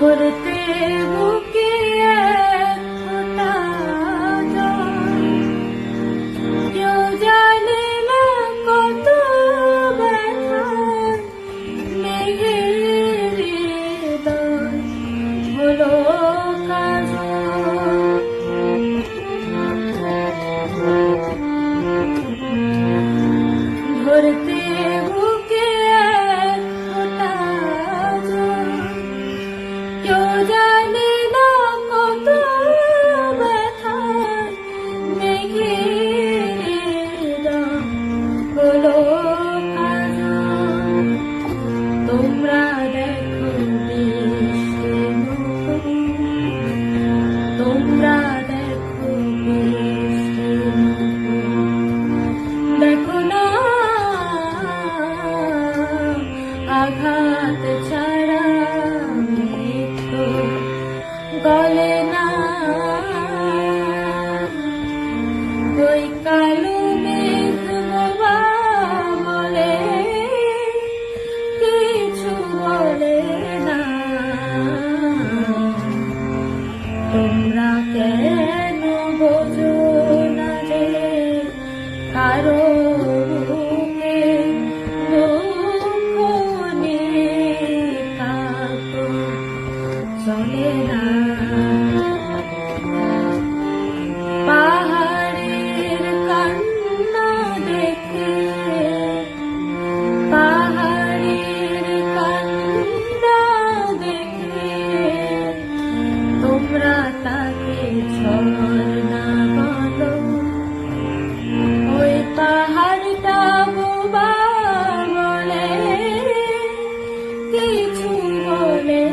ধরতে বুকে এক ফোঁটা জল, কেউ জানে না কত ব্যথায় মেঘের হৃদয় হলো কাজল। ধরতে বুকে এক ফোঁটা জল, কেউ জানে না কত ব্যথায় মেঘের হৃদয় হলো কাজল। তোমরা দেখো বৃষ্টির মুখো, তোমরা দেখো বৃষ্টির মুখো, দেখো না আঘাত ছাড়া মৃত্যু গলে না। ওই কালো মেঘ বাবা বলে কিছু বলে না। তোমরা কেন বোঝো না যে কারো বুকে দুঃখ নিয়ে কাঁদো চলে না। পাহাড়ের কান্না দেখে, পাহাড়ের কান্না দেখে তোমরা তাকে ঝর্ণা বলো। ওই পাহাড়টা বোবা বলে কিছু বলে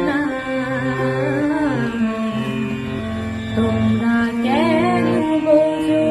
না। তোমরা কেন বোঝো